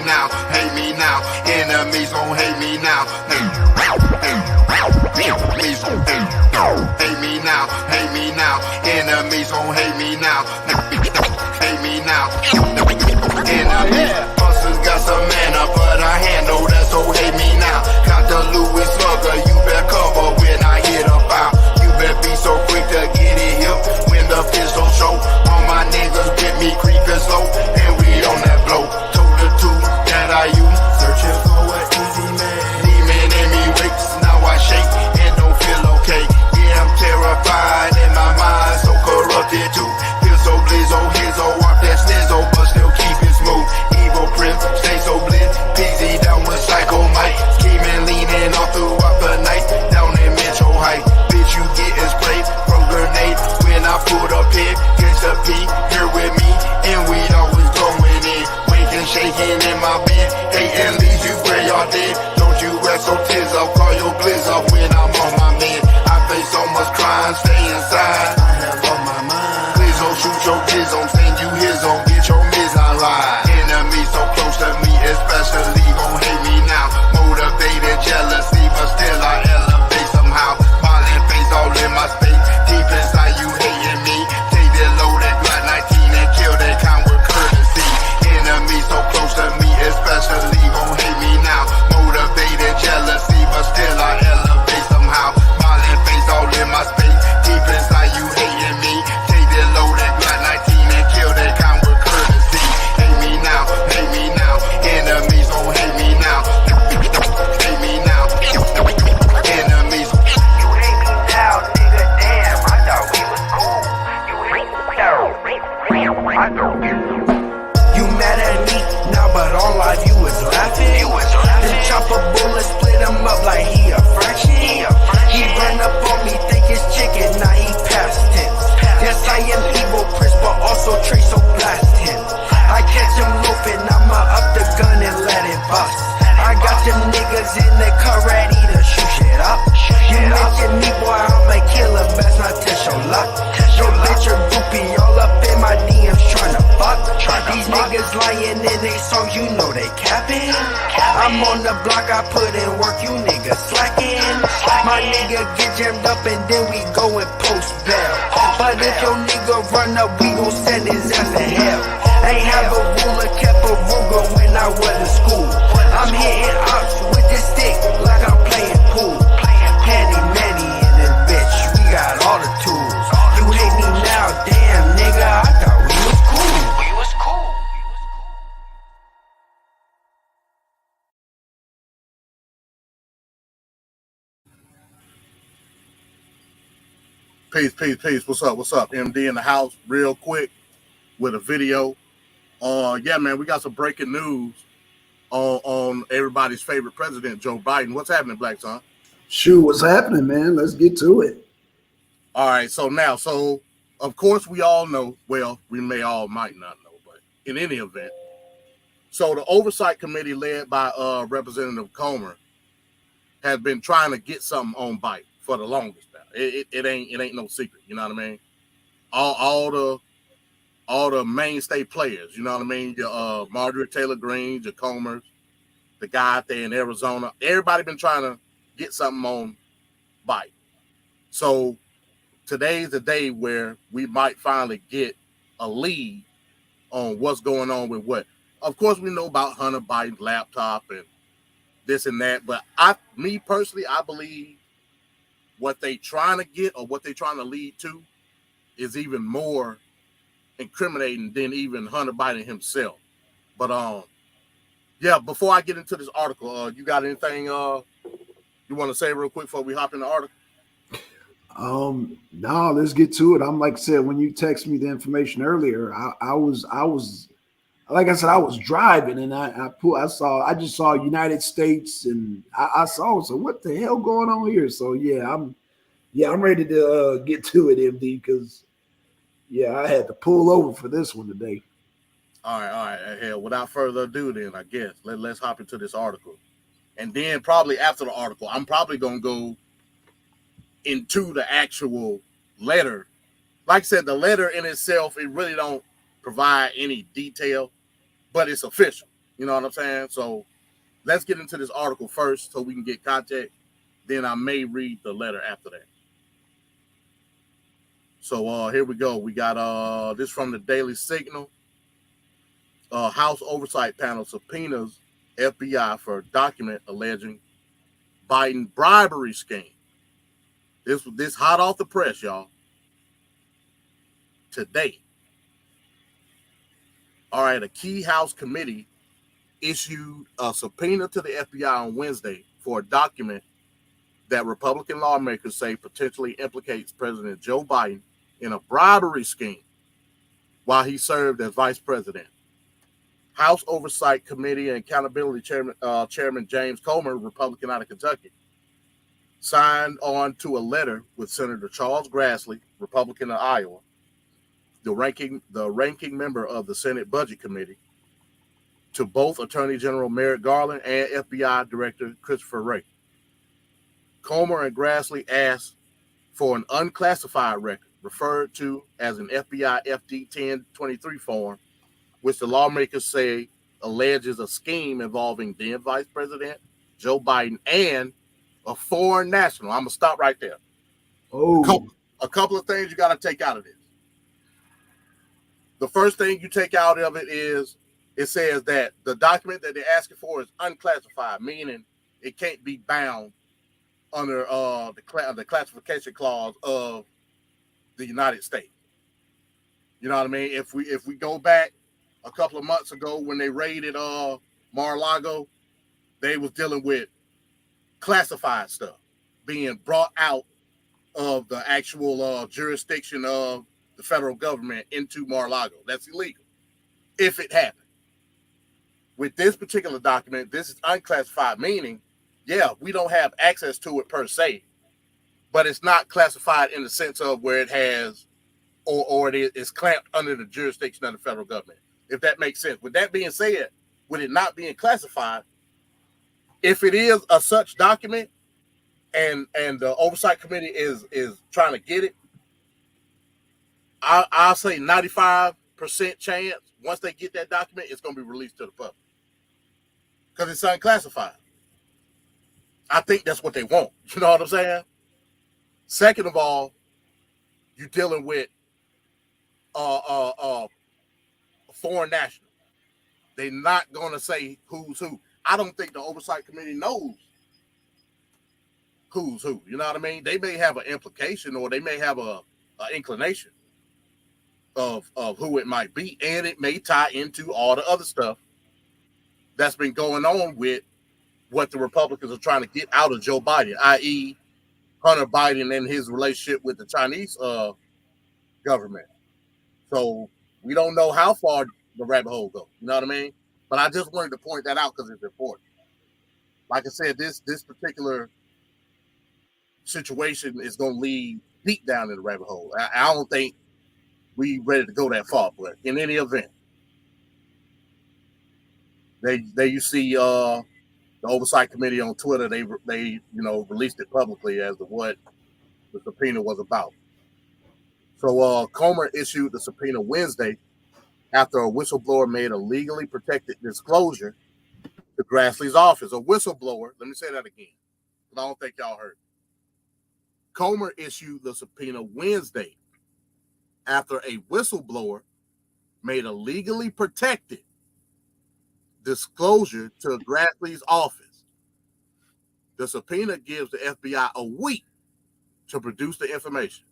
now, hate me now. Enemies gon' hate me now. Enemies gon' hate me now, hate me now. Enemies gon' hate me now, hate me now. Enemies, busters got some mana, but I handle that, so hate me now. Got the Louis slugger, you better cover when I hit a foul. You better be so quick to get it hip when the pistol show. All my niggas with me creeping slow, and we on that blow. Told the two that I use, searching for an easy man. Demon in me wakes, now I shake and don't feel okay. Yeah, I'm terrified in my mind, so corrupted too. Feel so blizzo, hizzo, off that snizzo, but still keep it smooth. Evil prim, stay so blitz, peasy down with Psycho Mike. Scheming, leaning all throughout the night, down in Metro Height. Bitch, you getting sprayed, from grenade when I pulled up here. Gets a P, here with me, and we always going in. Waking, shaking in my bed, hating leaves you where y'all dead. Don't you rest so tears off, call your blizz off when I'm on my man. I face so much crime, stay inside. I have on my mind. Blizzo, shoot your blizzo, send you his on, get your miss online. Enemies so close to me, especially gon' hate me now. Motivated jealousy, but still I elevate somehow. Smiling face all in my space, deep inside you hating me. Take that loaded Glock 19 and kill that kind with courtesy. Enemies so close to me, especially gon' hate me now. Motivated jealousy, but still I elevate somehow. Smiling face all in my space, deep inside you hating me. Take that loaded Glock 19 and kill that kind with courtesy. Hate me now, hate me now. Enemies gon' hate me now. Hate me now. Enemies. You hate me now, nigga, damn, I thought we was cool. You hate me now, I thought we was cool. You mad at me now, but all I view is laughing. Then chop a bullet, split him up like he a fraction. He run up on me, think it's chicken, now he past tense. Yes, I am evil, Prince, but also Trace, so blast him. I catch him loafing, I'ma up the gun and let it bust. I got them niggas in the car ready to shoot shit up. You mention me, boy, I'ma kill him, best not test your luck. Yo, bitch, your groupie all up in my DMs tryna fuck. These niggas lying in they songs, you know they capping. I'm on the block, I put in work, you niggas slacking. My nigga get jammed up and then we go and post bail. But if your nigga run up, we gon' send his ass to hell. Ain't have a ruler, kept a Ruger when I was in school. I'm hitting ops with this stick like I'm playing pool. Handy manny in this bitch, we got all the tools. You hate me now, damn nigga, I thought we was cool. We was cool. Peace. What's up? MD in the house, real quick with a video. Yeah, man, we got some breaking news on everybody's favorite president, Joe Biden. What's happening, Black Son? Shoot, what's happening, man? Let's get to it. All right, so of course we all know, well, we might not know, but in any event, so the Oversight Committee led by Representative Comer has been trying to get something on Biden for the longest now. It ain't no secret, you know what I mean? All the mainstay players, you know what I mean? Your Marjorie Taylor Greene, your Comers, the guy out there in Arizona, everybody been trying to get something on Biden. So today's the day where we might finally get a lead on what's going on with what. Of course, we know about Hunter Biden's laptop and this and that, but me personally, I believe what they trying to get or what they trying to lead to is even more incriminating than even Hunter Biden himself. But yeah, before I get into this article, you got anything you want to say real quick before we hop in the article? No, let's get to it. I'm like I said, when you text me the information earlier, I was like I said, I was driving and I just saw United States and I saw, so what the hell going on here? So yeah, I'm ready to get to it, MD, because yeah, I had to pull over for this one today. All right. Hell, without further ado, then I guess let's hop into this article, and then probably after the article, I'm probably gonna go into the actual letter. Like I said, the letter in itself, it really don't provide any detail, but it's official. You know what I'm saying? So let's get into this article first so we can get context. Then I may read the letter after that. So here we go. We got this from the Daily Signal. House Oversight Panel subpoenas FBI for a document alleging Biden bribery scheme. This hot off the press, y'all. Today. All right, a key House committee issued a subpoena to the FBI on Wednesday for a document that Republican lawmakers say potentially implicates President Joe Biden in a bribery scheme while he served as vice president. House Oversight Committee and Accountability Chairman James Comer, Republican out of Kentucky, signed on to a letter with Senator Charles Grassley, Republican of Iowa, the ranking member of the Senate Budget Committee, to both Attorney General Merrick Garland and FBI Director Christopher Wray. Comer and Grassley asked for an unclassified record, referred to as an FBI FD 1023 form, which the lawmakers say alleges a scheme involving then Vice President Joe Biden and a foreign national. I'm going to stop right there. Oh, A couple of things you got to take out of this. The first thing you take out of it is it says that the document that they're asking for is unclassified, meaning it can't be bound under the classification clause of the United States. You know what I mean? If we go back a couple of months ago when they raided Mar-a-Lago, they was dealing with classified stuff being brought out of the actual jurisdiction of the federal government into Mar-a-Lago. That's illegal if it happened. With this particular document, this is unclassified, meaning, yeah, we don't have access to it per se, but it's not classified in the sense of where it has or it is clamped under the jurisdiction of the federal government, if that makes sense. With that being said, with it not being classified, if it is a such document and the Oversight Committee is trying to get it, I'll say 95% chance once they get that document, it's going to be released to the public because it's unclassified. I think that's what they want. You know what I'm saying? Second of all, you're dealing with a foreign national. They're not going to say who's who. I don't think the Oversight Committee knows who's who. You know what I mean? They may have an implication or they may have a inclination of who it might be, and it may tie into all the other stuff that's been going on with what the Republicans are trying to get out of Joe Biden, i.e. Hunter Biden and his relationship with the Chinese government. So we don't know how far the rabbit hole goes. You know what I mean? But I just wanted to point that out because it's important. Like I said, this particular situation is going to lead deep down in the rabbit hole. I don't think we ready to go that far, but in any event, you see the Oversight Committee on Twitter, they released it publicly as to what the subpoena was about. So Comer issued the subpoena Wednesday after a whistleblower made a legally protected disclosure to Grassley's office. A whistleblower, let me say that again, because I don't think y'all heard. Comer issued the subpoena Wednesday after a whistleblower made a legally protected disclosure to Grassley's office. The subpoena gives the FBI a week to produce the information.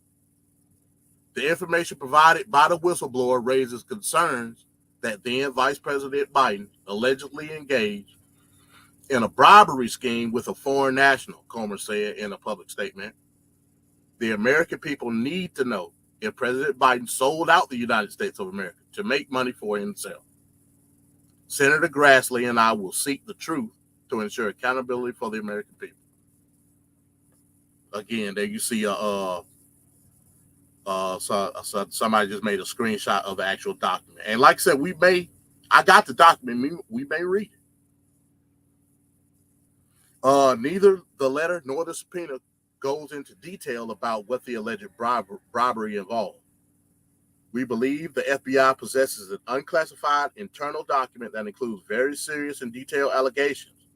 The information provided by the whistleblower raises concerns that then Vice President Biden allegedly engaged in a bribery scheme with a foreign national, Comer said in a public statement. The American people need to know if President Biden sold out the United States of America to make money for himself. Senator Grassley and I will seek the truth to ensure accountability for the American people. Again, there you see somebody just made a screenshot of the actual document. And like I said, I got the document, we may read it. Neither the letter nor the subpoena goes into detail about what the alleged bribery involved. We believe the FBI possesses an unclassified internal document that includes very serious and detailed allegations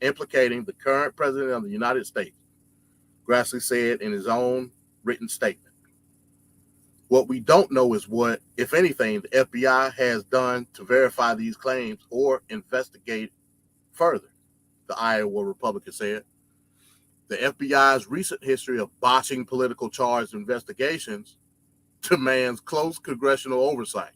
implicating the current president of the United States, Grassley said in his own written statement. What we don't know is what, if anything, the FBI has done to verify these claims or investigate further, the Iowa Republican said. The FBI's recent history of botching political charge investigations demands close congressional oversight.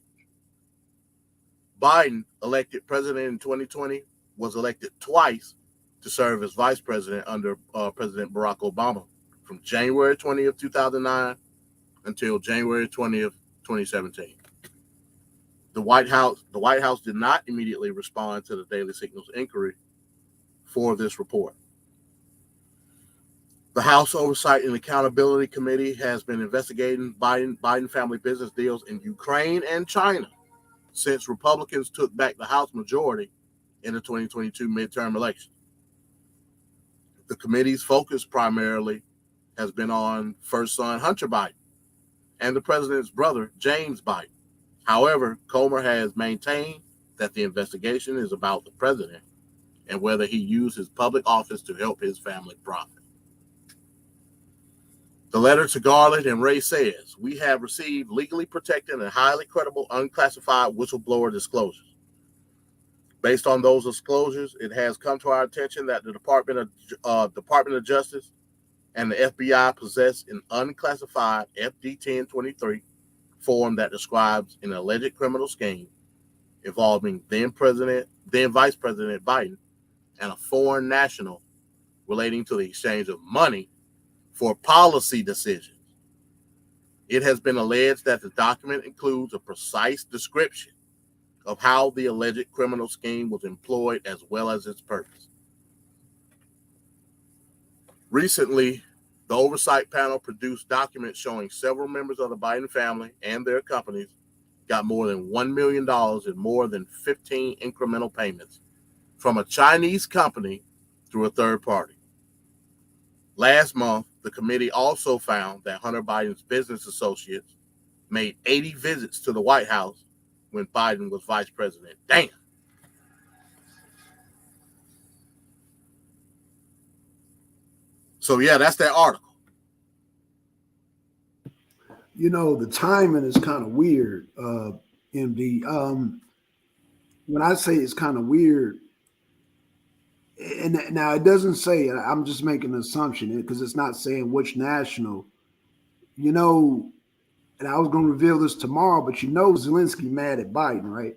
Biden, elected president in 2020, was elected twice to serve as vice president under President Barack Obama from January 20th, 2009 until January 20th, 2017. The White House did not immediately respond to the Daily Signal's inquiry for this report. The House Oversight and Accountability Committee has been investigating Biden family business deals in Ukraine and China since Republicans took back the House majority in the 2022 midterm election. The committee's focus primarily has been on first son Hunter Biden and the president's brother, James Biden. However, Comer has maintained that the investigation is about the president and whether he used his public office to help his family profit. The letter to Garland and Ray says, we have received legally protected and highly credible unclassified whistleblower disclosures. Based on those disclosures, it has come to our attention that the Department of Justice and the FBI possess an unclassified FD 1023 form that describes an alleged criminal scheme involving then Vice President Biden and a foreign national relating to the exchange of money for policy decisions. It has been alleged that the document includes a precise description of how the alleged criminal scheme was employed as well as its purpose. Recently, the Oversight panel produced documents showing several members of the Biden family and their companies got more than $1 million in more than 15 incremental payments from a Chinese company through a third party. Last month, the committee also found that Hunter Biden's business associates made 80 visits to the White House when Biden was vice president. Damn. So, yeah, that's that article. You know, the timing is kind of weird, MD. When I say it's kind of weird, and now it doesn't say, I'm just making an assumption because it's not saying which national, you know, and I was going to reveal this tomorrow, but you know Zelensky mad at Biden, right?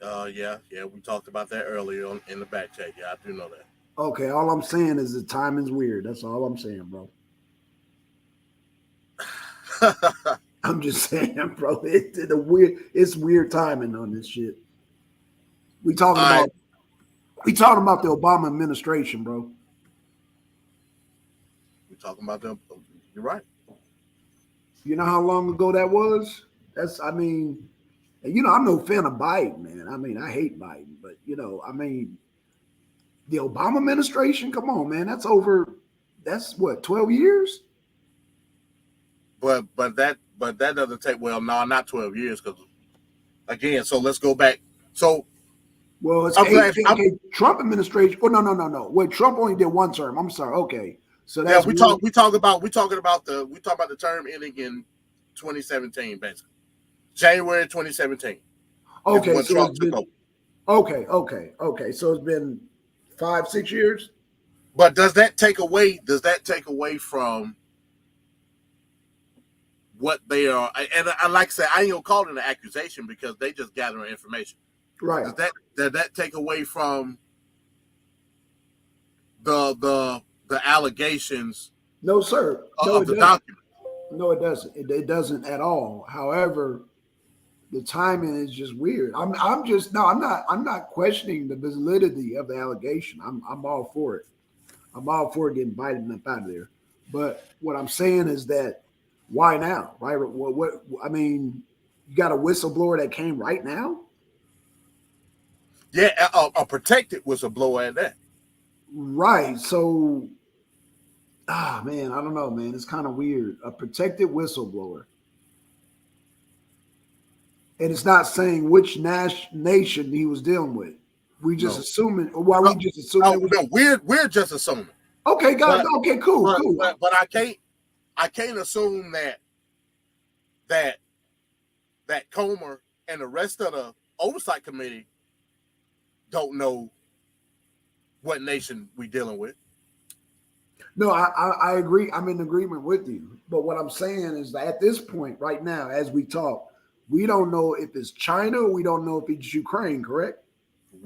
Yeah, we talked about that earlier in the back chat. Yeah, I do know that. Okay, all I'm saying is the timing's weird. That's all I'm saying, bro. I'm just saying, bro. It's weird timing on this shit. We talking about the Obama administration, bro. We talking about them. You're right. You know how long ago that was? I'm no fan of Biden, man. I mean, I hate Biden, but the Obama administration, come on, man. That's what, 12 years? But that doesn't take, well, no, not 12 years, because again, so let's go back. So it's Trump administration. Oh, no. Wait, Trump only did one term. I'm sorry. Okay. So that's we talking about the term ending in 2017, basically. January 2017. Okay. So Trump took over. Okay. So it's been 5-6 years. But does that take away from what they are? And I like to say, I ain't gonna call it an accusation because they just gathering information. Right. Does that take away from the allegations? No, sir. Of the document? No, it doesn't. It doesn't at all. However, the timing is just weird. I'm not questioning the validity of the allegation. I'm all for it. I'm all for getting Biden up out of there. But what I'm saying is that why now? Right? What I mean, you got a whistleblower that came right now? Yeah, a protected whistleblower at that. Right. So, man, I don't know, man. It's kind of weird. A protected whistleblower. And it's not saying which nation he was dealing with. We just No. assuming, or why we just assuming Oh, it was. no, we're just assuming. Okay, guys. Okay, cool. But I can't assume that Comer and the rest of the oversight committee don't know what nation we dealing with. No, I agree. I'm in agreement with you. But what I'm saying is that at this point, right now, as we talk, we don't know if it's China. We don't know if it's Ukraine. Correct?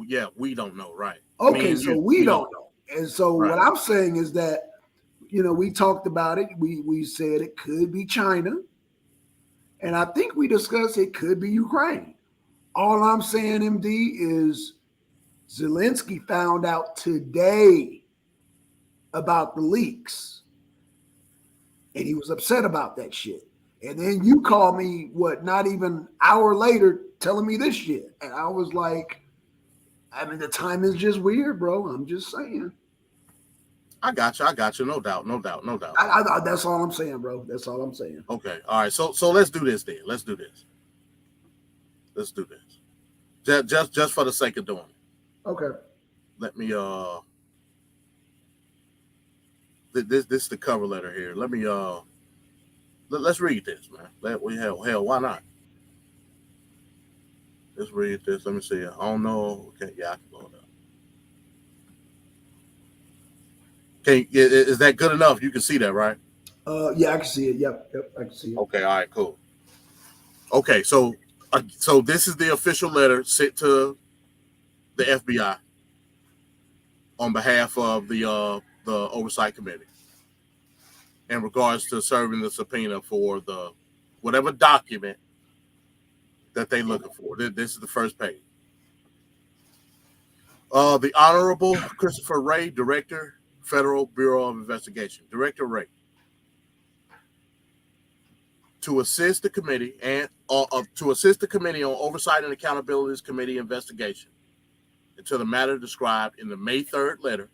Yeah, we don't know, right? Okay, so we don't know. And so right. what I'm saying is that, we talked about it. We said it could be China. And I think we discussed it could be Ukraine. All I'm saying, MD, is Zelensky found out today about the leaks. And he was upset about that shit. And then you call me, not even an hour later, telling me this shit. And I was like, the time is just weird, bro. I'm just saying. I got you. No doubt. That's all I'm saying, bro. That's all I'm saying. Okay. All right. So let's do this then. Let's do this. Just for the sake of doing it. Okay. Let me this is the cover letter here. Let me let's read this, man. Hell, why not? Let's read this. Let me see. I don't know. Okay, yeah, I can go up. Okay, is that good enough? You can see that, right? Yeah, I can see it. Yep, I can see it. Okay, all right, cool. Okay, so this is the official letter sent to the FBI on behalf of the Oversight Committee in regards to serving the subpoena for the whatever document that they're looking for. This is the first page. The Honorable Christopher Wray, Director, Federal Bureau of Investigation. Director Wray. To assist the committee on Oversight and Accountability's committee investigation into the matter described in the May 3rd letter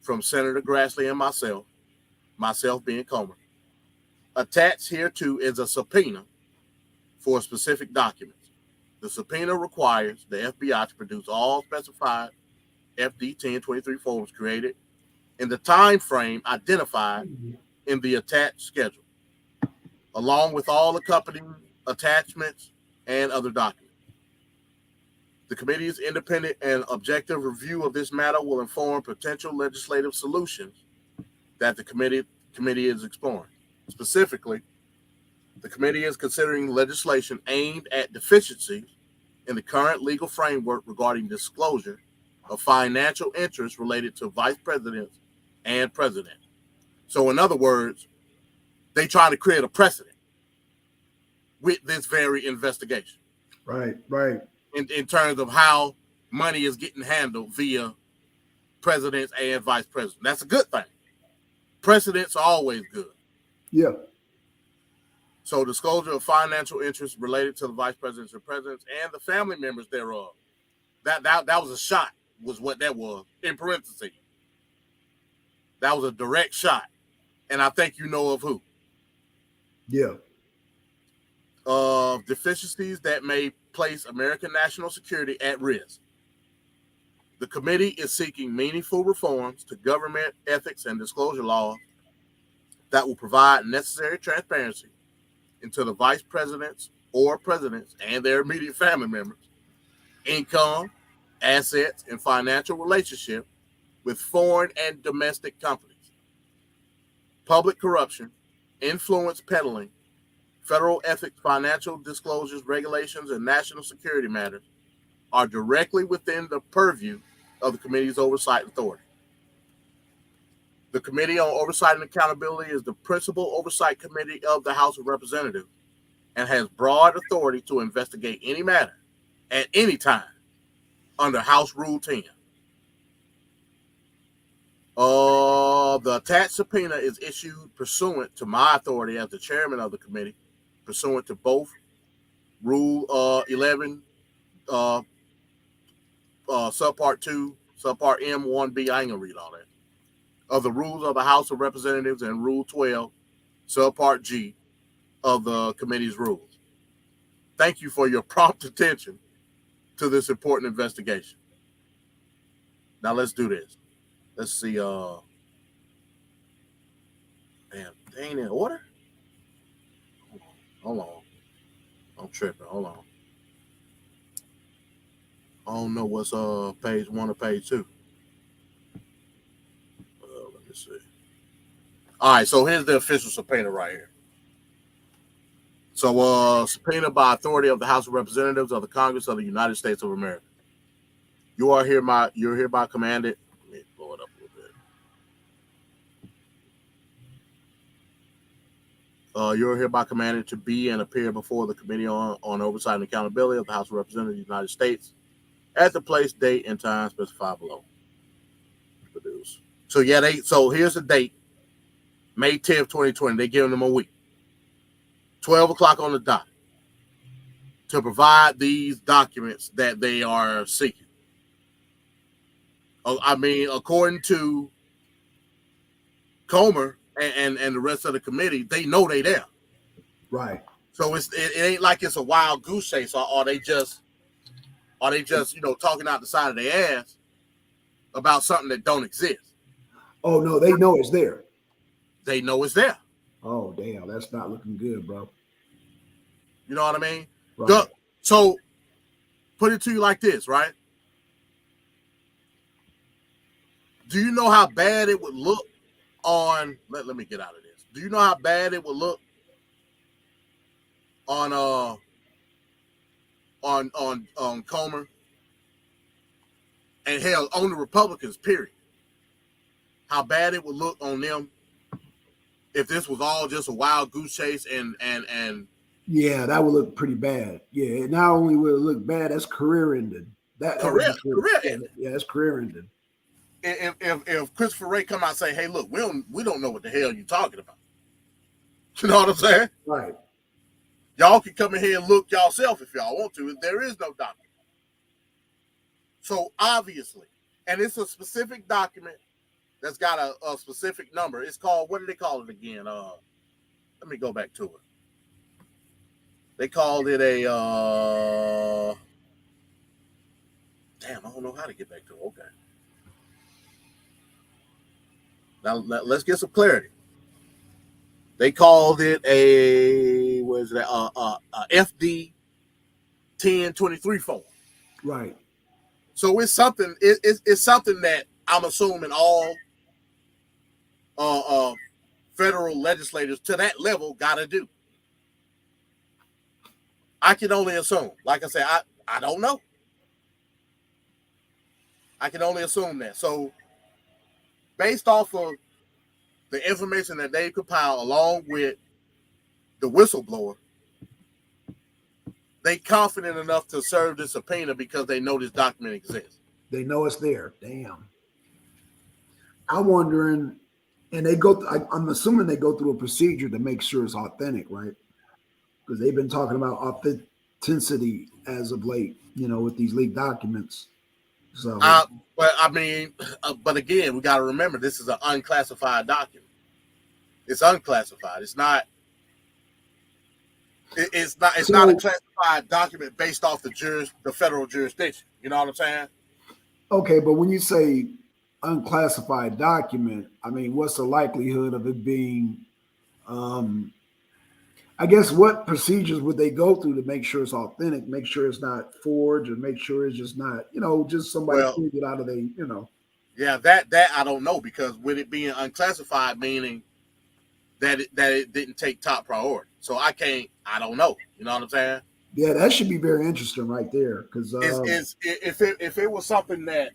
from Senator Grassley and myself being Comer. Attached hereto is a subpoena for specific documents. The subpoena requires the FBI to produce all specified FD 1023 forms created in the time frame identified in the attached schedule, along with all accompanying attachments and other documents. The committee's independent and objective review of this matter will inform potential legislative solutions that the committee is exploring. Specifically, the committee is considering legislation aimed at deficiencies in the current legal framework regarding disclosure of financial interests related to vice presidents and president. So in other words, they try to create a precedent with this very investigation. Right. In terms of how money is getting handled via presidents and vice presidents. That's a good thing. Precedents are always good. Yeah. So disclosure of financial interests related to the vice presidents and presidents and the family members thereof. That was a shot, was what that was, in parentheses. That was a direct shot. And I think you know of who. Yeah. Of deficiencies that may place American national security at risk. The committee is seeking meaningful reforms to government ethics and disclosure laws that will provide necessary transparency into the vice presidents or presidents and their immediate family members, income, assets, and financial relationship with foreign and domestic companies. Public corruption, influence peddling, federal ethics, financial disclosures, regulations, and national security matters are directly within the purview of the committee's oversight authority. The Committee on Oversight and Accountability is the principal oversight committee of the House of Representatives and has broad authority to investigate any matter at any time under House Rule 10. The attached subpoena is issued pursuant to my authority as the chairman of the committee, pursuant to both Rule 11, Subpart 2, Subpart M, 1B, I ain't gonna read all that, of the Rules of the House of Representatives and Rule 12, Subpart G of the committee's rules. Thank you for your prompt attention to this important investigation. Now let's do this. Let's see. Damn, they ain't in order. Hold on. I'm tripping. Hold on. I don't know what's page 1 or page 2. Let me see. All right, so here's the official subpoena right here. So, subpoena by authority of the House of Representatives of the Congress of the United States of America. You're hereby commanded. Let me blow it up a little bit. You're hereby commanded to be and appear before the Committee on Oversight and Accountability of the House of Representatives of the United States at the place, date, and time specified below. Produce. So here's the date, May 10th, 2020. They're giving them a week. 12 o'clock on the dot to provide these documents that they are seeking. I mean, according to Comer and the rest of the committee, they know they there. Right. So it ain't like it's a wild goose chase, or they just talking out the side of their ass about something that don't exist. Oh no, they know it's there. They know it's there. Oh damn, that's not looking good, bro. You know what I mean? Right. So put it to you like this, right? Do you know how bad it would look on? Let me get out of this. Do you know how bad it would look on Comer and hell on the Republicans? Period. How bad it would look on them if this was all just a wild goose chase and yeah, that would look pretty bad. Yeah, not only would it look bad, that's career ending. Career ending. Yeah, that's career ending. If Christopher Wray come out and say, "Hey, look, we don't know what the hell you're talking about," you know what I'm saying? Right. Y'all can come in here and look yourself if y'all want to. There is no document. So obviously, and it's a specific document that's got a specific number. It's called, what do they call it again? Let me go back to it. They called it a damn, I don't know how to get back to it. Okay. Now let's get some clarity. They called it a FD 1023 form. Right. So it's something. It's something that I'm assuming all federal legislators to that level got to do. I can only assume. Like I said, I don't know. I can only assume that. So based off of the information that they compile along with the whistleblower, they confident enough to serve the subpoena because they know this document exists. They know it's there. Damn. I'm wondering, and I'm assuming they go through a procedure to make sure it's authentic, right? Because they've been talking about authenticity as of late, with these leaked documents. So, but I mean, but again, we got to remember this is an unclassified document. It's unclassified. It's not. It's not a classified document based off the federal jurisdiction. You know what I'm saying? Okay, but when you say unclassified document, I mean, what's the likelihood of it being? I guess what procedures would they go through to make sure it's authentic, make sure it's not forged, or make sure it's just not, just somebody pulled it out of Yeah, that I don't know, because with it being unclassified, meaning that it didn't take top priority. So I don't know. You know what I'm saying? Yeah, that should be very interesting right there. Because if it was something that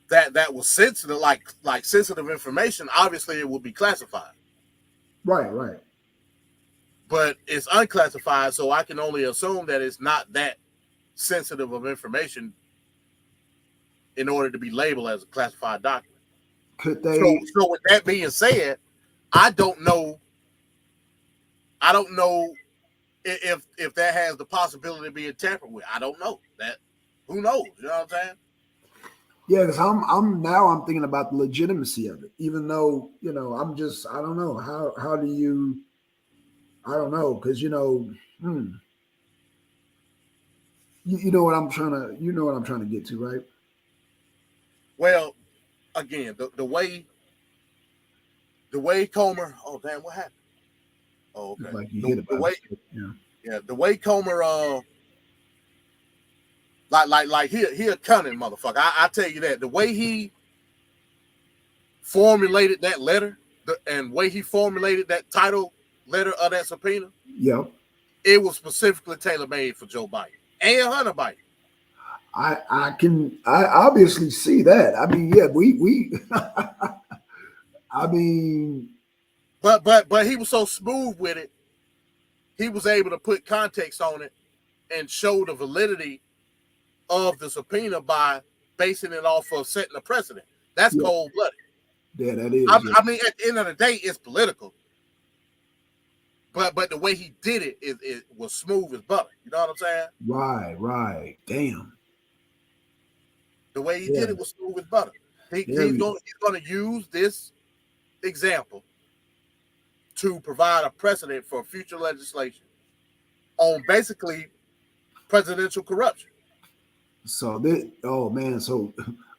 that was sensitive, like sensitive information, obviously it would be classified. Right. But it's unclassified, so I can only assume that it's not that sensitive of information in order to be labeled as a classified document. Could they? So with that being said, I don't know if that has the possibility of being tampered with. I don't know that. Who knows? You know what I'm saying? Yeah, because I'm thinking about the legitimacy of it, even though I don't know how do you I don't know because you know what I'm trying to get to, right? Well, again, the way Comer. Oh damn, what happened? Oh, It's okay. like you The hit it the by way mistake. Yeah. yeah, the way Comer like he a cunning motherfucker. I tell you that the way he formulated that letter, and way he formulated that title letter of that subpoena, Yep. it was specifically tailor made for Joe Biden and Hunter Biden. I obviously see that. I mean, yeah, we I mean, But he was so smooth with it, he was able to put context on it and show the validity of the subpoena by basing it off of setting a precedent. That's yeah, cold blooded. yeah, that is, I, yeah. I mean, at the end of the day, it's political. But the way he did it was smooth as butter. You know what I'm saying? Right. Damn. The way he Yeah. did it was smooth as butter. There He's going to use this example to provide a precedent for future legislation on basically presidential corruption. So this, oh man, so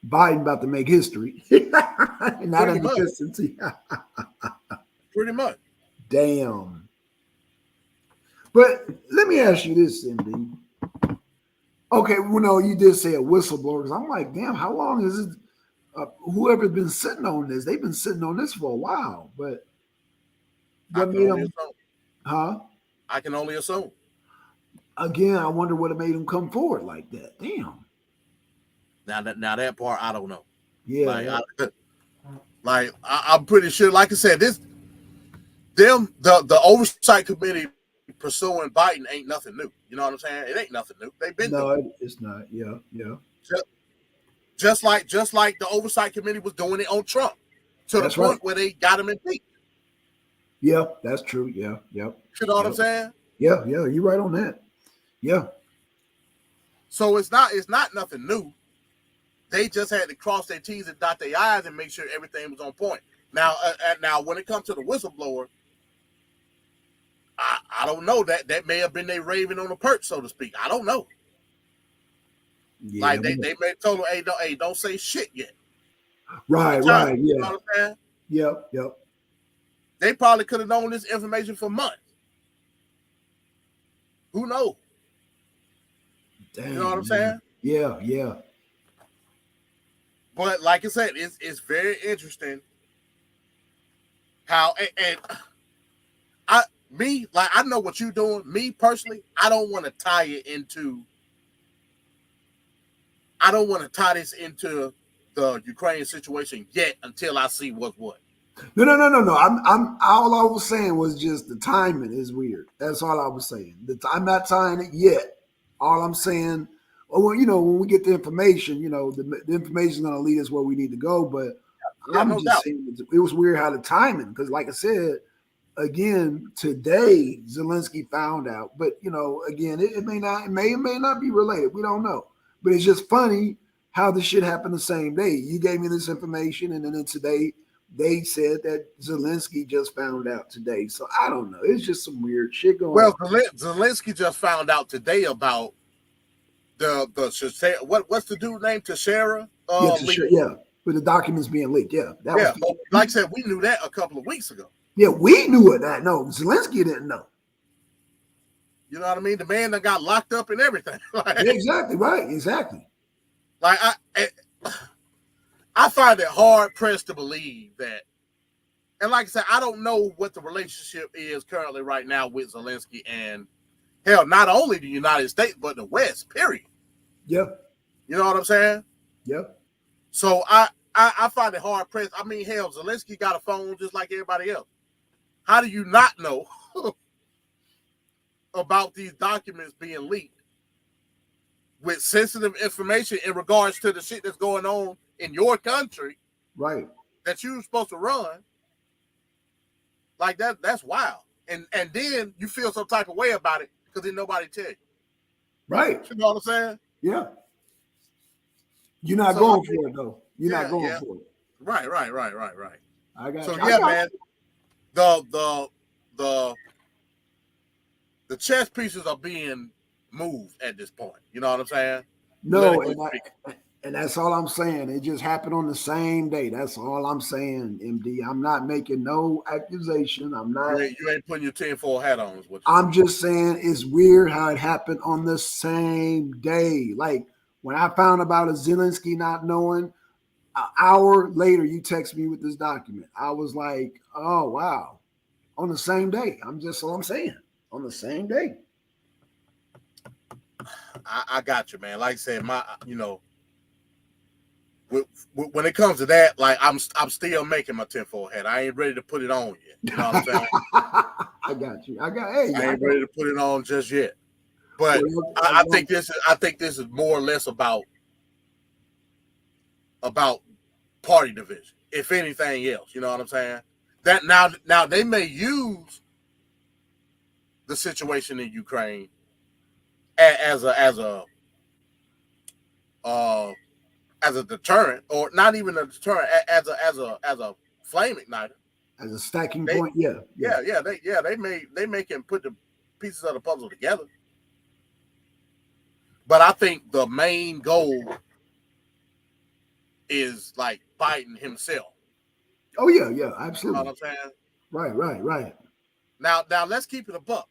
Biden about to make history. Not Pretty in the much. consistency. Pretty much. Damn. But let me ask you this, MD. Okay, well, no, you did say a whistleblower because I'm like, damn, how long is it? Whoever's been sitting on this, they've been sitting on this for a while. But I what can made only them? assume. Huh? I can only assume. Again, I wonder what made them come forward like that. Damn. Now that part I don't know. Yeah. I'm pretty sure. Like I said, the oversight committee pursuing Biden ain't nothing new. You know what I'm saying? It ain't nothing new. They've been doing No, it's not. Yeah. just like the oversight committee was doing it on Trump to That's the point right. where they got him impeached. Yeah, that's true. Yeah. You know what I'm saying? Yeah. You're right on that. Yeah. So it's not nothing new. They just had to cross their T's and dot their I's and make sure everything was on point. Now, when it comes to the whistleblower, I don't know. That may have been they raving on the perch, so to speak. I don't know. Yeah. Like they may have told him, hey, don't say shit yet. Right. You know Yeah. what I'm saying? Yep. They probably could have known this information for months. Who knows? Damn, You know what I'm saying? Yeah. But like I said, it's very interesting how and I know what you're doing. Me personally, I don't want to tie this into the Ukraine situation yet until I see what's what. No. I'm all I was saying was just the timing is weird. That's all I was saying. I'm not tying it yet. All I'm saying, well, when we get the information, the information is going to lead us where we need to go. But Yeah, I'm no just doubt. saying it was weird how the timing, because like I said, again, today Zelensky found out, but again, it may or may not be related. We don't know. But it's just funny how this shit happened the same day. You gave me this information, and then today they said that Zelensky just found out today. So I don't know. It's just some weird shit going on. Well, Zelensky just found out today about the what's the dude named Teixeira? With the documents being leaked. Yeah, Like I said, we knew that a couple of weeks ago. Yeah, we knew it. No, Zelensky didn't know. You know what I mean? The man that got locked up and everything. Yeah, exactly right. Exactly. Like I find it hard pressed to believe that. And like I said, I don't know what the relationship is currently right now with Zelensky and hell, not only the United States but the West. Period. Yep. You know what I'm saying? Yep. So I find it hard pressed. I mean, hell, Zelensky got a phone just like everybody else. How do you not know about these documents being leaked with sensitive information in regards to the shit that's going on in your country, right? That you're supposed to run? Like that's wild. And then you feel some type of way about it because then nobody tell you. Right. You know what I'm saying? Yeah. You're not So, going for it though. You're yeah, not going yeah. for it. Right. I got So you. yeah, man, the the chess pieces are being moved at this point. You know what I'm saying? No, Politically speaking. and that's all I'm saying. It just happened on the same day. That's all I'm saying, MD. I'm not making no accusation. I'm not. You ain't putting your tinfoil hat on, is what you're I'm just saying it's weird how it happened on the same day. Like when I found about a Zelensky not knowing, an hour later you text me with this document. I was like, oh wow, on the same day. I'm just all I'm saying on the same day. I got you, man. Like I said, when it comes to that, like I'm still making my tinfoil hat. I ain't ready to put it on yet. You know what I'm saying? I got you. I ain't ready to put it on just yet. But Well, I think this is more or less about party division, if anything else. You know what I'm saying? That now they may use the situation in Ukraine as a deterrent, or not even a deterrent, as a flame igniter. as a stacking point, yeah. They may can put the pieces of the puzzle together. But I think the main goal is like Biden himself. Oh yeah, You know absolutely. what I'm saying? Right. Now let's keep it a buck.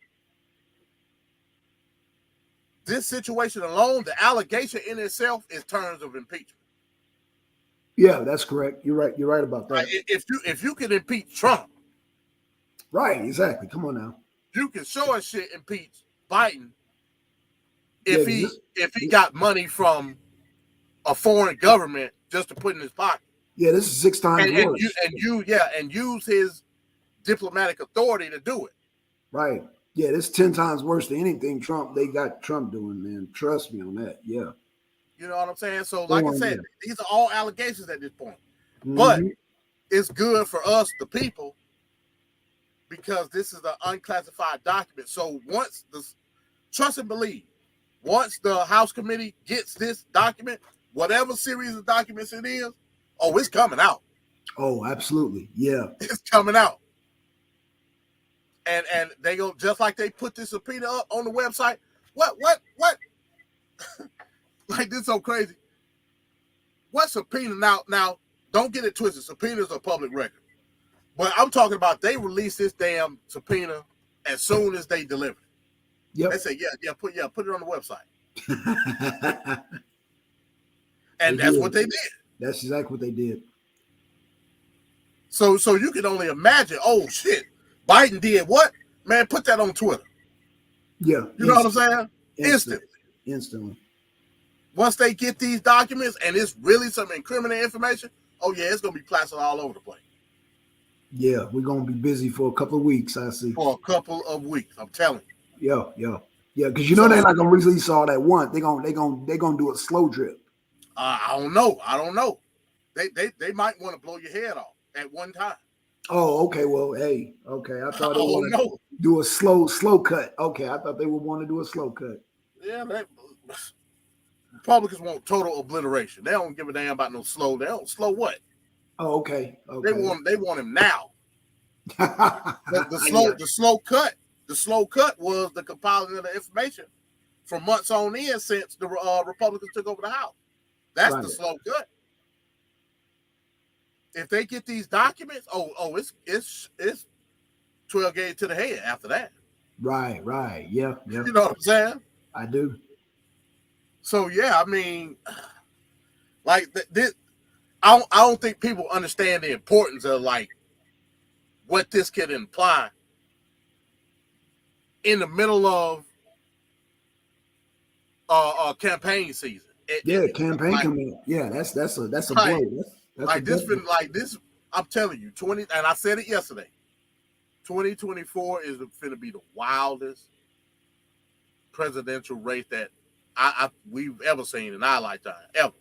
This situation alone, the allegation in itself, is terms of impeachment. Yeah, that's correct. You're right. You're right about that. If you can impeach Trump, Right, exactly. Come on now. you can sure as shit impeach Biden if Yeah, he got money from a foreign government just to put in his pocket. yeah, this is 6 times And worse. and use his diplomatic authority to do it. Right. Yeah, this is 10 times worse than anything they got Trump doing, man. Trust me on that. Yeah. You know what I'm saying? So, like I said, these are all allegations at this point. Mm-hmm. But it's good for us, the people, because this is an unclassified document. So once trust and believe, once the House committee gets this document, whatever series of documents it is, it's coming out. Oh, absolutely. Yeah. It's coming out. And they go, just like they put this subpoena up on the website. What? Like, this is so crazy. What subpoena? Now, don't get it twisted. Subpoenas are public record. But I'm talking about they release this damn subpoena as soon as they deliver it. Yep. They say, put it on the website. And that's what they did. That's exactly what they did. So you can only imagine, oh shit, Biden did what? Man, put that on Twitter. Yeah. You know what I'm saying? Instantly. Once they get these documents and it's really some incriminating information, it's gonna be plastered all over the place. Yeah, we're gonna be busy for a couple of weeks, I see. For a couple of weeks, I'm telling you. Yeah. Because they're not gonna release all that once. They're gonna do a slow drip. I don't know. They might want to blow your head off at one time. Oh, okay. Well, hey, okay. I thought they want to do a slow cut. Okay, I thought they would want to do a slow cut. Yeah, Republicans want total obliteration. They don't give a damn about no slow. They don't slow what? Oh, okay. They want him now. The slow cut. The slow cut was the compiling of the information from months on in since the Republicans took over the House. That's the slow cut. If they get these documents, it's 12 gauge to the head after that. Right. Yeah. You know what I'm saying? I do. So yeah, I mean, like this, I don't think people understand the importance of like what this could imply in the middle of campaign season. Campaign like, coming up. Yeah, that's a blow. That's like this been like this. I'm telling you, and I said it yesterday. 2024 is finna be the wildest presidential race that we've ever seen in our lifetime, ever.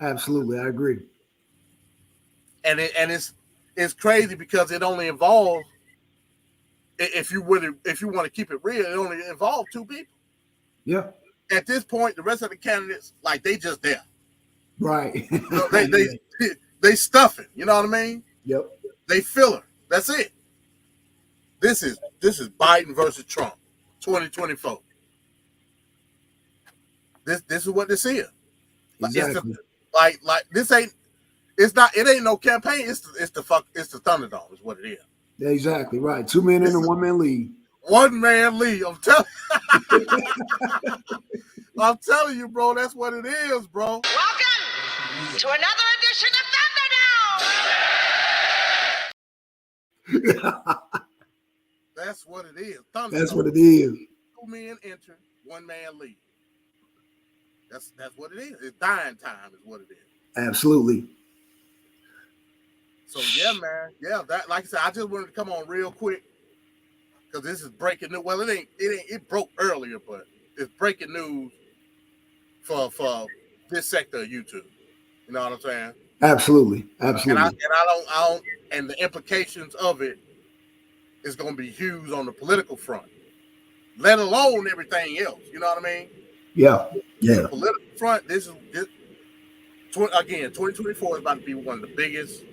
Absolutely, I agree. And it's crazy because it only involves, if you want to keep it real, it only involves two people. Yeah. At this point, the rest of the candidates, like, they just there. Right. So they stuff it. You know what I mean? Yep. They filler. That's it. This is Biden versus Trump, 2024. This is what this is. Exactly. Like this ain't. It's not. It ain't no campaign. It's the Thunderdome. Is what it is. Yeah, exactly. Right. 2 men in a 1 man league. 1 man league. I'm telling you, bro. That's what it is, bro. Welcome to another edition of Thunderdome. That's what it is. Thunderdome. That's what it is. 2 men enter, 1 man leave. That's what it is. It's dying time, is what it is. Absolutely. So yeah, man. Yeah, that, like I said, I just wanted to come on real quick because this is breaking news. Well, it broke earlier, but it's breaking news for this sector of YouTube. You know what I'm saying? Absolutely. Absolutely. And the implications of it is going to be huge on the political front, let alone everything else. You know what I mean? Yeah. Yeah. The political front, again, 2024 is about to be one of the biggest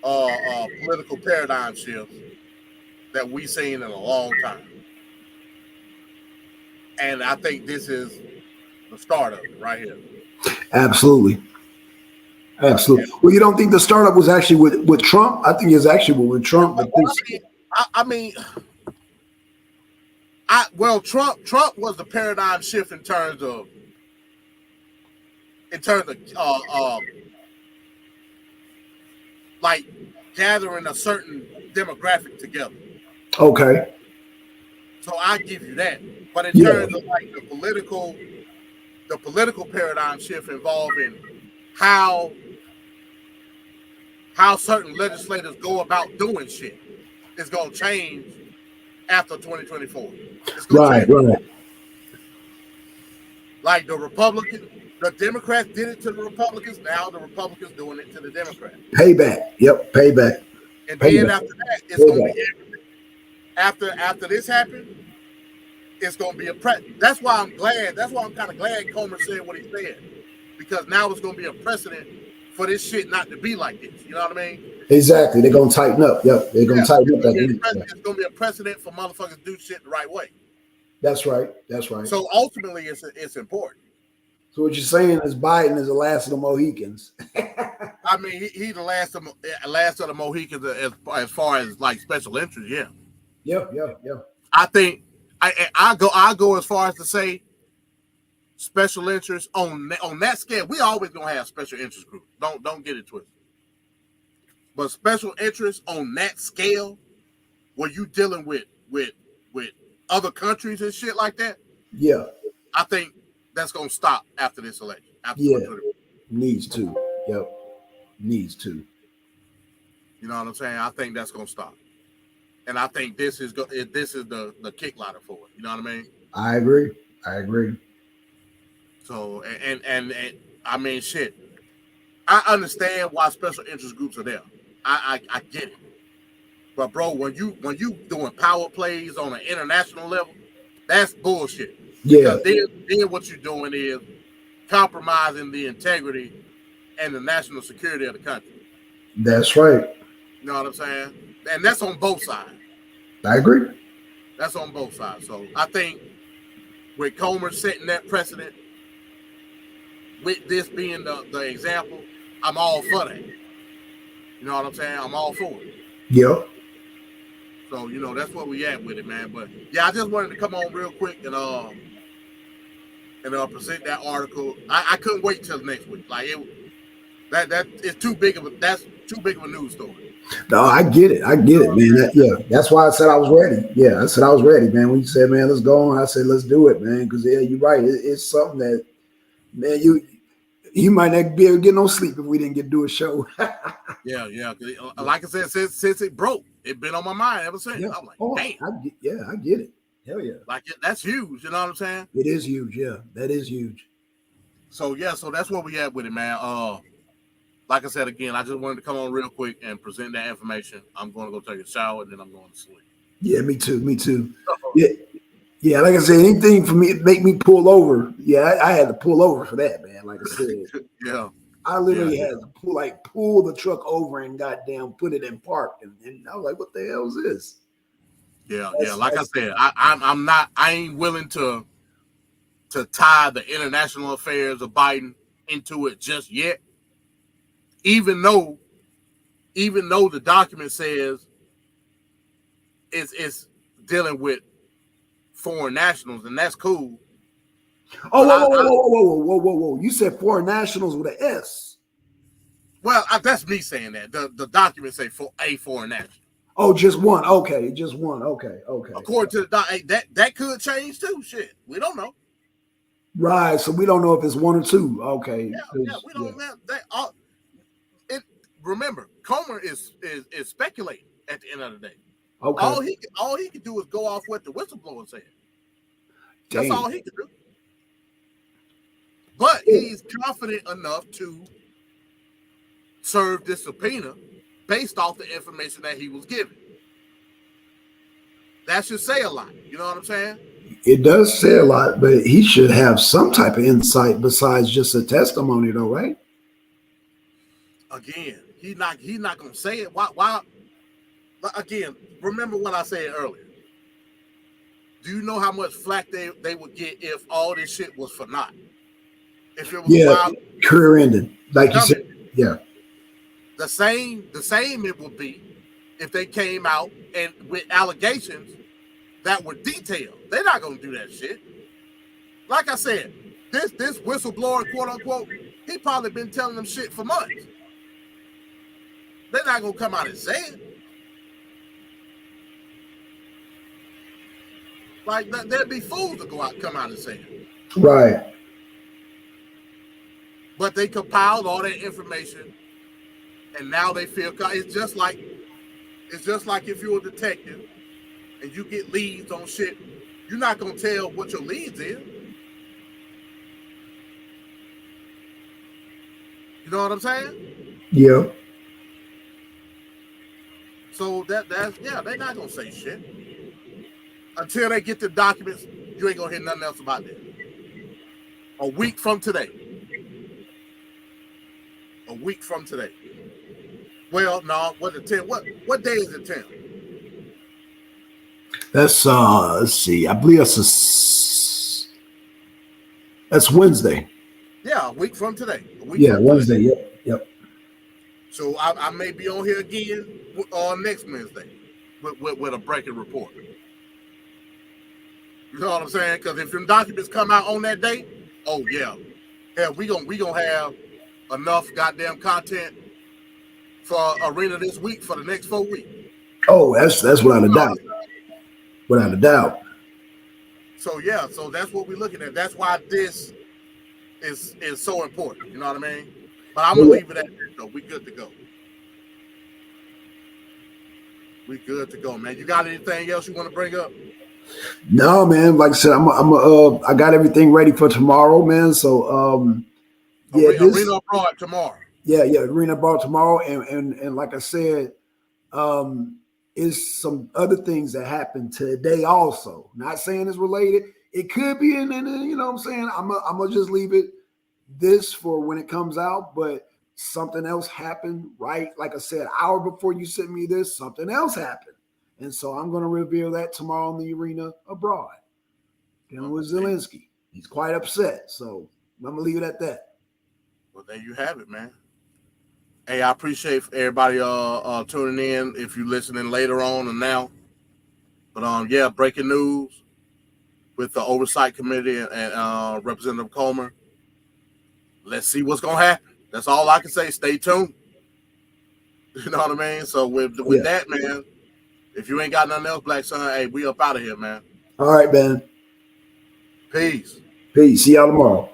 political paradigm shifts that we've seen in a long time. And I think this is the start of it right here. Absolutely. Absolutely. Yeah. Well, you don't think the startup was actually with Trump? I think it's actually with Trump. But Trump was the paradigm shift in terms of like gathering a certain demographic together. Okay. So I give you that. But in terms of like the political paradigm shift involving how certain legislators go about doing shit is going to change after 2024. Right. Like the Democrats did it to the Republicans. Now the Republicans doing it to the Democrats. Payback. Yep. Payback. And then after that, it's going to be after this happened, it's going to be a precedent. That's why I'm kind of glad Comer said what he said, because now it's going to be a precedent for this shit not to be like this. You know what I mean? Exactly. They're going to tighten up. Yep. They're going to tighten up. It's going to be a precedent for motherfuckers to do shit the right way. That's right. So ultimately, it's important. So what you're saying is Biden is the last of the Mohicans. I mean, he the last of the Mohicans as far as like special interest. Yeah. Yep. I think I go as far as to say special interest on that scale. We always gonna have special interest groups. Don't get it twisted. But special interest on that scale, where you dealing with other countries and shit like that. Yeah. I think that's gonna stop after this election. Needs to. Yep. Needs to. You know what I'm saying? I think that's gonna stop. And I think this is the kick ladder for it. You know what I mean? I agree. So and I mean, shit. I understand why special interest groups are there. I get it. But bro, when you doing power plays on an international level, that's bullshit. Yeah. Because then what you're doing is compromising the integrity and the national security of the country. That's right. You know what I'm saying? And that's on both sides. I agree. That's on both sides. So I think with Comer setting that precedent, with this being the example, I'm all for that. You know what I'm saying? I'm all for it. Yep. So, you know, that's where we at with it, man. But yeah, I just wanted to come on real quick and present that article. I couldn't wait till next week. Like that's too big of a news story. No, I get it, man. That's why I said I was ready. Yeah, I said I was ready, man. When you said, man, let's go on, I said, let's do it, man. Because you're right. It's something that, man, you might not be able to get no sleep if we didn't get to do a show. Yeah. Like I said, since it broke, it's been on my mind ever since. Yeah. I'm like, damn. I get it. Hell yeah. Like that's huge. You know what I'm saying? It is huge. Yeah, that is huge. So that's where we at with it, man. Like I said again, I just wanted to come on real quick and present that information. I'm going to go take a shower and then I'm going to sleep. Yeah, me too. Yeah, like I said, anything for me make me pull over. Yeah, I had to pull over for that, man. Like I said, Yeah, I yeah, literally yeah, had to pull the truck over and goddamn put it in park. And I was like, what the hell is this? yeah, yeah. That's, Like I that's said, I'm not. I ain't willing to tie the international affairs of Biden into it just yet. Even though the document says it's dealing with foreign nationals, and that's cool. oh, But whoa, whoa, whoa, whoa, whoa, whoa, whoa, whoa. You said foreign nationals with an S. that's me saying that. The document say for a foreign national. Oh, just one. Okay, just one. Okay, okay. According to the that could change too. Shit, we don't know. Right. So we don't know if it's one or two. Okay. Yeah, we don't know that. It remember, Comer is speculating at the end of the day. Okay. All he can do is go off what the whistleblower said. That's Damn. all he can do. But he's confident enough to serve this subpoena based off the information that he was given. That should say a lot. You know what I'm saying? It does say a lot, but he should have some type of insight besides just a testimony, though, right? Again, he's not gonna say it. Why? Again, remember what I said earlier. Do you know how much flack they would get if all this shit was for naught? If it was about career ending, like you said. Yeah. The same it would be if they came out and with allegations that were detailed. They're not gonna do that shit. Like I said, this whistleblower, quote unquote, he probably been telling them shit for months. They're not gonna come out and say it. Like they'd be fools to come out and say it. Right. But they compiled all that information, and now they feel it's just like if you're a detective and you get leads on shit, you're not gonna tell what your leads is. You know what I'm saying? Yeah. So that's they're not gonna say shit until they get the documents. You ain't gonna hear nothing else about that. A week from today. A week from today. Well, no, what the 10? What day is the 10th? That's let's see. I believe that's Wednesday. Yeah, a week from today. Wednesday. Yep. So I may be on here again next Wednesday with a breaking report. You know what I'm saying? Because if them documents come out on that day, oh yeah, we gonna have enough goddamn content for Arena this week for the next 4 weeks. Oh, that's without a doubt. Without a doubt. So yeah, so that's what we're looking at. That's why this is so important. You know what I mean? But I'm gonna leave it at that though. We good to go. We good to go, man. You got anything else you want to bring up? No, man. Like I said, I got everything ready for tomorrow, man. So Arena abroad tomorrow. Yeah, Arena abroad tomorrow, and like I said, is some other things that happened today also. Not saying it's related. It could be, and you know what I'm saying? I'm gonna just leave it this for when it comes out, but something else happened, right? Like I said, an hour before you sent me this, something else happened. And so I'm going to reveal that tomorrow in the Arena abroad. Dealing with Zelensky. He's quite upset. So I'm going to leave it at that. Well, there you have it, man. Hey, I appreciate everybody tuning in if you're listening later on and now. But breaking news with the Oversight Committee and Representative Comer. Let's see what's going to happen. That's all I can say. Stay tuned. You know what I mean? So with that, man, if you ain't got nothing else, Black Son, hey, we up out of here, man. All right, man. Peace. See y'all tomorrow.